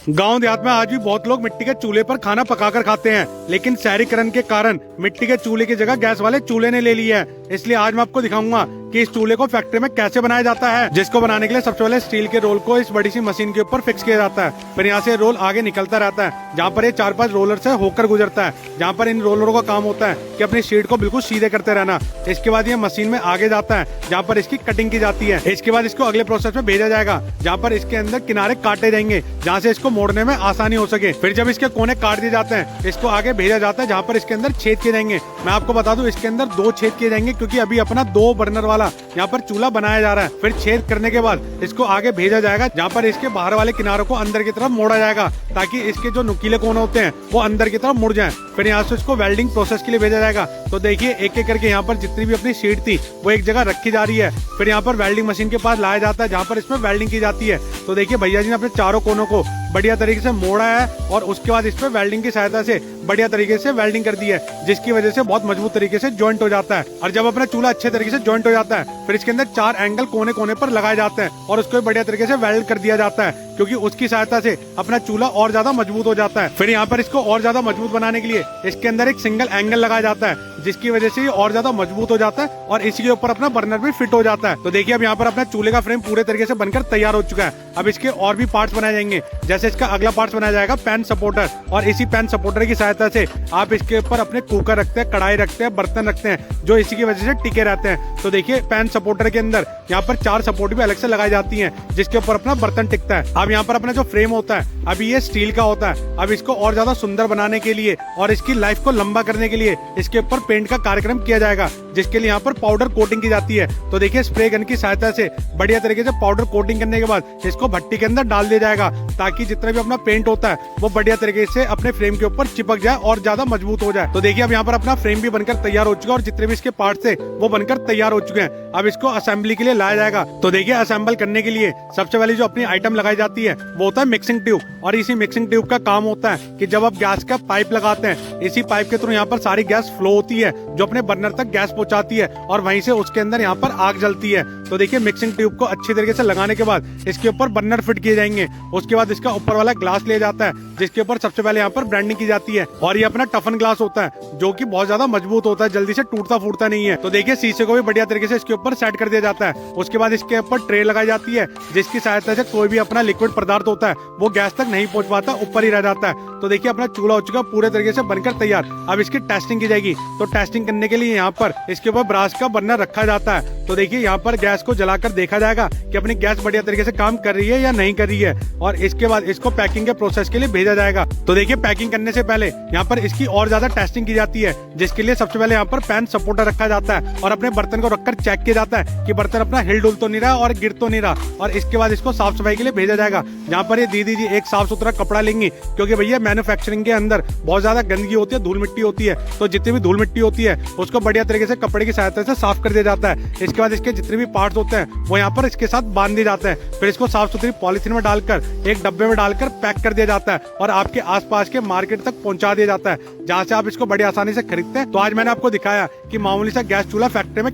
गांव देहात में आज भी बहुत लोग मिट्टी के चूल्हे पर खाना पकाकर खाते हैं, लेकिन शहरीकरण के कारण मिट्टी के चूल्हे की जगह गैस वाले चूल्हे ने ले ली है। इसलिए आज मैं आपको दिखाऊंगा कि इस चूल्हे को फैक्ट्री में कैसे बनाया जाता है, जिसको बनाने के लिए सबसे पहले स्टील के रोल को इस बड़ी सी मशीन के ऊपर फिक्स किया जाता है। फिर यहाँ से रोल आगे निकलता रहता है, जहाँ पर ये 4-5 रोलर से होकर गुजरता है, जहाँ पर इन रोलरों का काम होता है कि अपनी शीट को बिल्कुल सीधे करते रहना। इसके बाद ये मशीन में आगे जाता है, जहाँ पर इसकी कटिंग की जाती है। इसके बाद इसको अगले प्रोसेस में भेजा जाएगा, जहाँ पर इसके अंदर किनारे काटे जाएंगे, जहाँ से इसको मोड़ने में आसानी हो सके। फिर जब इसके कोने काट दिए जाते हैं, इसको आगे भेजा जाता है, जहाँ पर इसके अंदर छेद किए जाएंगे। मैं आपको बता दूं, इसके अंदर 2 छेद किए जाएंगे, क्योंकि अभी अपना 2 बर्नर वाला यहाँ पर चूल्हा बनाया जा रहा है। फिर छेद करने के बाद इसको आगे भेजा जाएगा, जहाँ पर इसके बाहर वाले किनारों को अंदर की तरफ मोड़ा जाएगा, ताकि इसके जो नुकीले कोने होते हैं वो अंदर की तरफ मुड़ जाएं। फिर यहाँ से इसको वेल्डिंग प्रोसेस के लिए भेजा जाएगा। तो देखिए, एक एक करके यहाँ पर जितनी भी अपनी शीट थी वो एक जगह रखी जा रही है। फिर यहाँ पर वेल्डिंग मशीन के पास लाया जाता है, जहाँ पर इसमें वेल्डिंग की जाती है। तो देखिए, भैया जी ने अपने चारों कोनों को बढ़िया तरीके से मोड़ा है और उसके बाद इस पे वेल्डिंग की सहायता से बढ़िया तरीके से वेल्डिंग कर दी है, जिसकी वजह से बहुत मजबूत तरीके से जॉइंट हो जाता है। और जब अपना चूल्हा अच्छे तरीके से जॉइंट हो जाता है, फिर इसके अंदर 4 एंगल कोने कोने पर लगाए जाते हैं और उसको बढ़िया तरीके से वेल्ड कर दिया जाता है, क्योंकि उसकी सहायता से अपना चूल्हा और ज्यादा मजबूत हो जाता है। फिर यहाँ पर इसको और ज्यादा मजबूत बनाने के लिए इसके अंदर एक सिंगल एंगल लगाया जाता है, जिसकी वजह से ये और ज्यादा मजबूत हो जाता है और इसी के ऊपर अपना बर्नर भी फिट हो जाता है। तो देखिए, अब यहाँ पर अपना चूल्हे का फ्रेम पूरे तरीके से बनकर तैयार हो चुका है। अब इसके और भी पार्ट्स बनाए जाएंगे, जैसे इसका अगला पार्ट बनाया जाएगा पैन सपोर्टर, और इसी पैन सपोर्टर की सहायता से आप इसके ऊपर अपने कुकर रखते हैं, कढ़ाई रखते हैं, बर्तन रखते हैं, जो इसी की वजह से टिके रहते हैं। तो देखिए, पैन सपोर्टर के अंदर यहाँ पर 4 सपोर्ट भी अलग से लगाई जाती हैं, जिसके ऊपर अपना बर्तन टिकता है। अब यहाँ पर अपना जो फ्रेम होता है, अभी ये स्टील का होता है। अब इसको और ज्यादा सुंदर बनाने के लिए और इसकी लाइफ को लंबा करने के लिए इसके ऊपर पेंट का कार्यक्रम किया जाएगा, जिसके लिए यहाँ पर पाउडर कोटिंग की जाती है। तो देखिए, स्प्रे गन की सहायता से बढ़िया तरीके से पाउडर कोटिंग करने के बाद इसको भट्टी के अंदर डाल दिया जाएगा, ताकि जितना भी अपना पेंट होता है वो बढ़िया तरीके से अपने फ्रेम के ऊपर चिपक जाए और ज्यादा मजबूत हो जाए। तो देखिए, अब यहाँ पर अपना फ्रेम भी बनकर तैयार हो चुका है और जितने भी इसके पार्ट्स थे वो बनकर तैयार हो चुके हैं। अब इसको असेंबली के लिए लाया जाएगा। तो देखिए, असेंबल करने के लिए सबसे पहले जो अपनी आइटम लगाई जाती है वो होता है मिक्सिंग ट्यूब, और इसी मिक्सिंग ट्यूब का काम होता है कि जब आप गैस का पाइप लगाते हैं, इसी पाइप के थ्रू यहाँ पर सारी गैस फ्लो होती है, जो अपने बर्नर तक गैस पहुंचाती है और वहीं से उसके अंदर यहाँ पर आग जलती है। तो देखिए, मिक्सिंग ट्यूब को अच्छी तरीके से लगाने के बाद इसके ऊपर बर्नर फिट किए जाएंगे। उसके बाद इसका ऊपर वाला ग्लास लिया जाता है, जिसके ऊपर सबसे पहले यहाँ पर ब्रांडिंग की जाती है, और ये अपना टफन ग्लास होता है, जो कि बहुत ज्यादा मजबूत होता है, जल्दी से टूटता फूटता नहीं है। तो देखिए, शीशे को भी बढ़िया तरीके से इसके ऊपर सेट कर दिया जाता है। उसके बाद इसके ऊपर ट्रे लगाई जाती है, जिसकी सहायता से कोई भी अपना लिक्विड पदार्थ होता है वो गैस तक नहीं पहुंच पाता, ऊपर ही रह जाता है। तो देखिए, अपना चूल्हा हो चुका पूरे तरीके से बनकर तैयार। अब इसकी टेस्टिंग की जाएगी। तो टेस्टिंग करने के लिए यहाँ पर इसके ऊपर ब्रास का बर्नर रखा जाता है। तो देखिए, यहाँ पर गैस को जलाकर देखा जाएगा कि अपनी गैस बढ़िया तरीके से काम कर रही है या नहीं कर रही है, और इसके बाद इसको पैकिंग के प्रोसेस के लिए भेजा जाएगा। तो देखिए, पैकिंग करने से पहले यहाँ पर इसकी और ज्यादा टेस्टिंग की जाती है, जिसके लिए सबसे पहले यहाँ पर पैन सपोर्टर रखा जाता है और अपने बर्तन को रखकर चेक किया जाता है कि बर्तन अपना हिल डुल तो नहीं रहा और गिर तो नहीं रहा। और इसके बाद इसको साफ सफाई के लिए भेजा जाएगा, जहाँ पर ये दीदी जी एक साफ सुथरा कपड़ा लेंगी, क्योंकि भैया मैन्युफैक्चरिंग के अंदर बहुत ज्यादा गंदगी होती है, धूल मिट्टी होती है। तो जितनी भी धूल मिट्टी होती है उसको बढ़िया तरीके से कपड़े की सहायता से साफ कर दिया जाता है। इसके बाद इसके जितने भी पार्ट्स होते हैं वो यहाँ पर इसके साथ बांध दिए जाते हैं। फिर इसको साफ सुथरी पॉलिथीन में डालकर एक डब्बे में डालकर पैक कर दिया जाता है और आपके आसपास के मार्केट तक पहुंचा दिया जाता है, जहाँ से आप इसको बड़ी आसानी से खरीदते हैं। तो आज मैंने आपको दिखाया कि मामूली सा गैस चूल्हा फैक्ट्री में